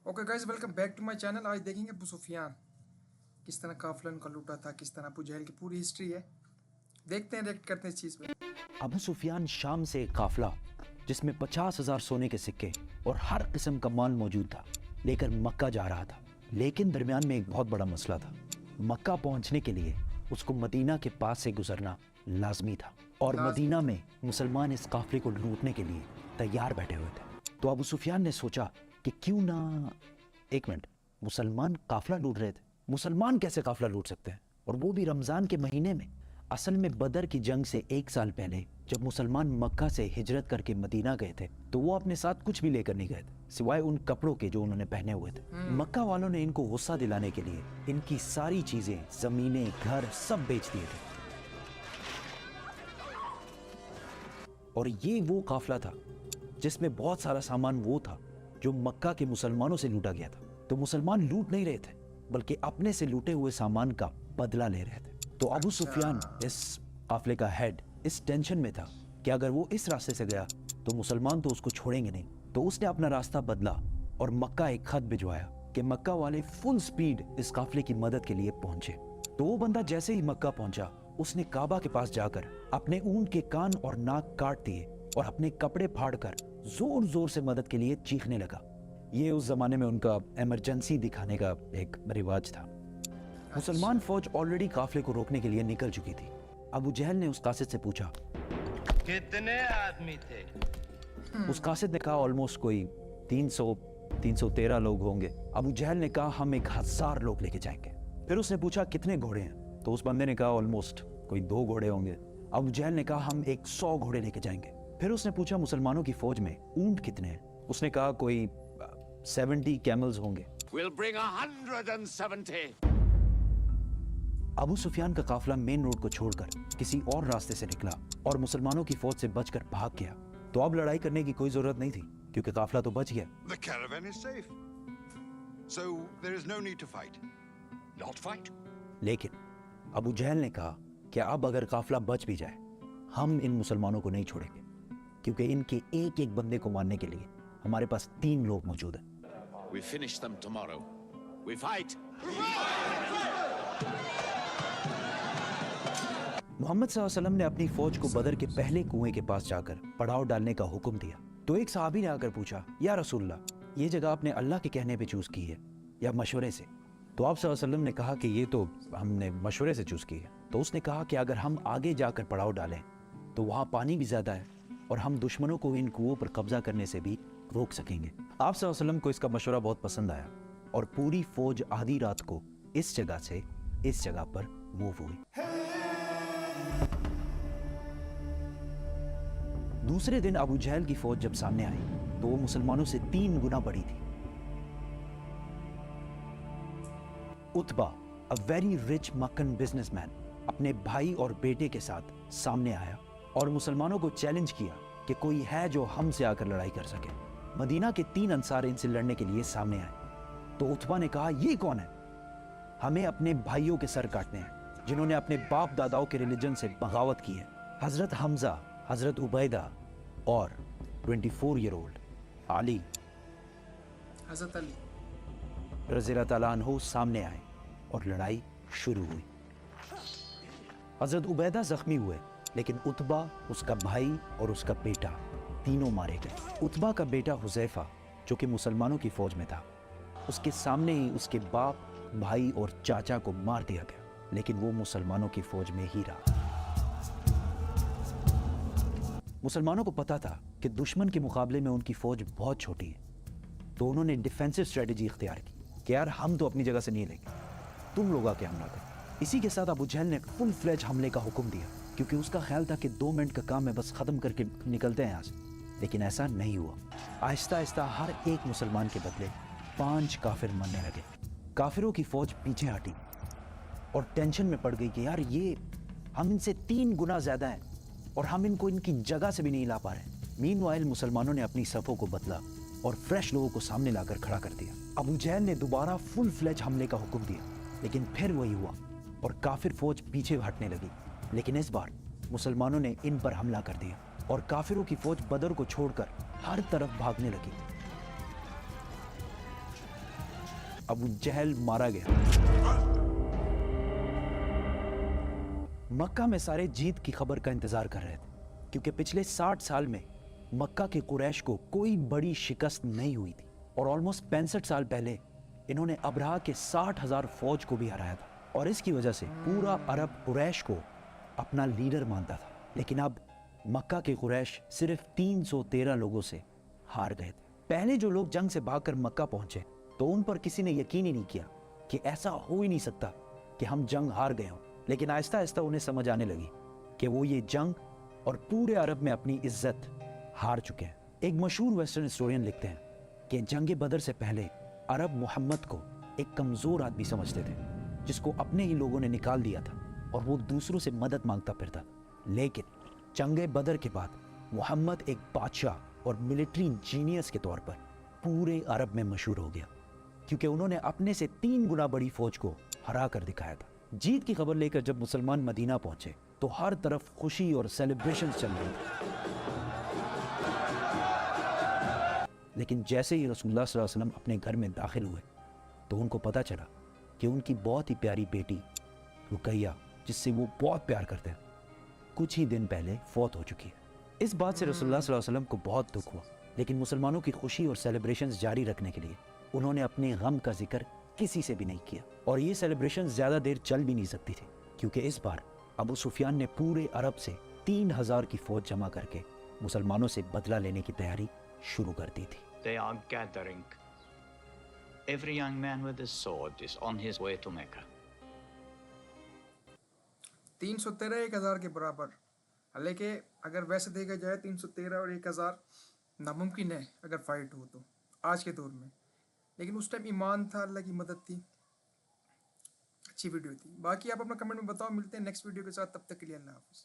Okay guys, welcome back to my channel. आज देखेंगे अबू सुफियान किस तरह काफिला उनका लूटा था, किस तरह अबू जहल की पूरी हिस्ट्री है। देखते हैं, रिएक्ट करते हैं इस चीज़ पे। अबू सुफियान शाम से एक काफिला जिसमें 50,000 सोने के सिक्के और हर किस्म का माल मौजूद था लेकर मक्का जा रहा था। लेकिन दरमियान में एक बहुत बड़ा मसला था। मक्का पहुंचने के लिए उसको मदीना के पास से गुजरना लाजमी था और मदीना में मुसलमान इस काफिले को लूटने के लिए तैयार बैठे हुए थे। तो अबू सुफियान ने सोचा कि क्यों ना, एक मिनट, मुसलमान काफिला लूट रहे थे, मुसलमान कैसे काफिला लूट सकते हैं, और वो भी रमजान के महीने में। असल में बदर की जंग से 1 साल पहले जब मुसलमान मक्का से हिजरत करके मदीना गए थे तो वो अपने साथ कुछ भी लेकर नहीं गए थे सिवाय उन कपड़ों के जो उन्होंने पहने हुए थे। मक्का वालों ने इनको गुस्सा दिलाने के लिए इनकी सारी चीजें, जमीनें, घर सब बेच दिए थे। और ये वो काफिला था जिसमें बहुत सारा सामान वो था जो मक्का के मुसलमानों से लूटा गया था। तो मुसलमान लूट नहीं रहे थे बल्कि अपने से लूटे हुए सामान का बदला ले रहे थे। तो अबू सुफियान, इस काफिले का हेड, इस टेंशन में था कि अगर वो इस रास्ते से गया तो मुसलमान तो उसको छोड़ेंगे नहीं। तो उसने अपना रास्ता बदला और मक्का एक खत भिजवाया कि मक्का वाले फुल स्पीड इस काफिले की मदद के लिए पहुंचे। तो वो बंदा जैसे ही मक्का पहुंचा उसने काबा के पास जाकर अपने ऊंट के कान और नाक काट दिए और अपने कपड़े फाड़कर जोर जोर से मदद के लिए चीखने लगा। ये उस जमाने में उनका इमरजेंसी दिखाने का एक रिवाज था। मुसलमान फौज ऑलरेडी काफिले को रोकने के लिए निकल चुकी थी। अबू जहल ने उस कासिद से पूछा, कितने आदमी थे? उस कासिद ने कहा ऑलमोस्ट कोई 313 लोग होंगे। अबू जहल ने कहा हम 1000 लोग लेके जाएंगे। फिर उसने पूछा कितने घोड़े हैं, तो उस बंदे ने कहा ऑलमोस्ट कोई 2 घोड़े होंगे। अबू जहल ने कहा हम 100 घोड़े लेके जाएंगे। फिर उसने पूछा मुसलमानों की फौज में ऊंट कितने हैं, उसने कहा कोई 70 कैमल्स होंगे। We'll bring 170. अबू सुफियान का काफिला मेन रोड को छोड़कर किसी और रास्ते से निकला और मुसलमानों की फौज से बचकर भाग गया। तो अब लड़ाई करने की कोई जरूरत नहीं थी क्योंकि काफिला तो बच गया। The caravan is safe. So there is no need to fight. Not fight? लेकिन अबू जहल ने कहा कि अब अगर काफिला बच भी जाए हम इन मुसलमानों को नहीं छोड़ेंगे क्योंकि इनके एक एक बंदे को मारने के लिए हमारे पास 3 लोग मौजूद हैं। We finish them tomorrow. We fight. Mohammad सल्लल्लाहु अलैहि वसल्लम ने अपनी फौज को बदर के पहले कुएं के पास जाकर पड़ाव डालने का हुक्म दिया। तो एक सहाबी ने आकर पूछा, या रसूलल्लाह, ये जगह आपने अल्लाह के कहने पे चूज की है या मशवरे से? तो आप सल्लल्लाहु अलैहि वसल्लम ने कहा कि ये तो हमने मशवरे से चूज की है। तो उसने कहा कि अगर हम आगे जाकर पड़ाव डालें तो वहाँ पानी भी ज्यादा है और हम दुश्मनों को इन कुओं पर कब्जा करने से भी रोक सकेंगे। आप सल्लल्लाहु अलैहि वसल्लम को इसका मशवरा बहुत पसंद आया और पूरी फौज आधी रात को इस जगह से इस जगह पर मूव हुई। दूसरे दिन अबू जहल की फौज जब सामने आई तो वो मुसलमानों से 3 गुना बड़ी थी। Utba, a very rich मक्कन businessman, अपने भाई और बेटे के साथ सामने आया और मुसलमानों को चैलेंज किया कि कोई है जो हमसे आकर लड़ाई कर सके। मदीना के 3 अंसार इनसे लड़ने के लिए सामने आए। तो उतबा ने कहा, ये कौन है? हमें अपने भाइयों के सर काटने हैं जिन्होंने अपने बाप दादाओं के रिलीजन से बगावत की है। हजरत हमजा, हजरत उबैदा और 24 ईयर ओल्ड अली हजरत अली रज़ियल्लाहु ताला अन्हु सामने आए और लड़ाई शुरू हुई। हजरत उबैदा जख्मी हुए लेकिन उतबा, उसका भाई और उसका बेटा तीनों मारे गए। उतबा का बेटा हुज़ैफा जो कि मुसलमानों की फौज में था, उसके सामने ही उसके बाप, भाई और चाचा को मार दिया गया लेकिन वो मुसलमानों की फौज में ही रहा। मुसलमानों को पता था कि दुश्मन के मुकाबले में उनकी फौज बहुत छोटी है, तो उन्होंने डिफेंसिव स्ट्रेटजी इख्तियार की कि यार हम तो अपनी जगह से नहीं लेंगे, तुम लोग आके हमला करो। इसी के साथ अबू जहल ने फुल फ्लेज हमले का हुक्म दिया क्योंकि उसका ख्याल था कि 2 मिनट का काम है, बस खत्म करके निकलते हैं यहाँ से। लेकिन ऐसा नहीं हुआ। आहिस्ता आहिस्ता हर एक मुसलमान के बदले 5 काफिर मरने लगे। काफिरों की फौज पीछे हटी और टेंशन में पड़ गई कि यार ये हम इनसे 3 गुना ज्यादा हैं और हम इनको इनकी जगह से भी नहीं ला पा रहे। मीनवाइल मुसलमानों ने अपनी सफों को बदला और फ्रेश लोगों को सामने लाकर खड़ा कर दिया। अबू जहल ने दोबारा फुल फ्लेज हमले का हुक्म दिया लेकिन फिर वही हुआ और काफिर फौज पीछे हटने लगी। लेकिन इस बार मुसलमानों ने इन पर हमला कर दिया और काफिरों की फौज बदर को छोड़कर हर तरफ भागने लगी। अबू जहल मारा गया। मक्का में सारे जीत की खबर का इंतजार कर रहे थे, क्योंकि पिछले 60 साल में मक्का के कुरैश को कोई बड़ी शिकस्त नहीं हुई थी और ऑलमोस्ट 65 साल पहले इन्होंने अब्रहा के 60,000 फौज को भी हराया था और इसकी वजह से पूरा अरब कुरैश को अपना लीडर मानता था। लेकिन अब मक्का के कुरैश सिर्फ 313 लोगों से हार गए थे। पहले जो लोग जंग से भागकर मक्का पहुंचे तो उन पर किसी ने यकीन ही नहीं किया कि ऐसा हो ही नहीं सकता कि हम जंग हार गए हों। लेकिन आहिस्ता आहिस्ता उन्हें समझ आने लगी कि वो ये जंग और पूरे अरब में अपनी इज्जत हार चुके हैं। एक मशहूर वेस्टर्न हिस्टोरियन लिखते हैं कि जंग बदर से पहले अरब मोहम्मद को एक कमज़ोर आदमी समझते थे, जिसको अपने ही लोगों ने निकाल दिया था और वो दूसरों से मदद मांगता फिरता। लेकिन जंग बदर के बाद मोहम्मद एक बादशाह और मिलिट्री इंजीनियर्स के तौर पर पूरे अरब में मशहूर हो गया, क्योंकि उन्होंने अपने से 3 गुना बड़ी फौज को हरा कर दिखाया था। जीत की खबर लेकर जब मुसलमान मदीना पहुंचे तो हर तरफ खुशी और सेलिब्रेशंस चल रही थी। लेकिन जैसे ही रसूलुल्लाह सल्लल्लाहु अलैहि वसल्लम अपने घर में दाखिल हुए तो उनको पता चला कि उनकी बहुत ही प्यारी बेटी रुकैया, जिससे वो बहुत प्यार करते हैं, कुछ ही दिन पहले फौत हो चुकी है। इस बात से रसूलुल्लाह सल्लल्लाहु अलैहि वसल्लम को बहुत दुख हुआ, लेकिन मुसलमानों की खुशी और सेलिब्रेशंस जारी रखने के लिए उन्होंने अपने गम का जिक्र किसी से भी नहीं किया। और ये सेलिब्रेशन ज़्यादा देर चल भी नहीं सकती थी, क्योंकि इस बार अबू सुफियान ने पूरे अरब से 3000 की फौज जमा करके मुसलमानों से बदला लेने की तैयारी शुरू कर दी थी। They are gathering. Every young man with a sword is on his way to Mecca. 313 1000 के बराबर। हालांकि अगर वैसे देखा जाए 313 और 1000 नामुमकिन है अगर फाइट हो तो आज के दौर में, लेकिन उस टाइम ईमान था, अल्लाह की मदद थी। अच्छी वीडियो थी। बाकी आप अपना कमेंट में बताओ। मिलते हैं नेक्स्ट वीडियो के साथ, तब तक के लिए अल्लाह हाफ़िज़।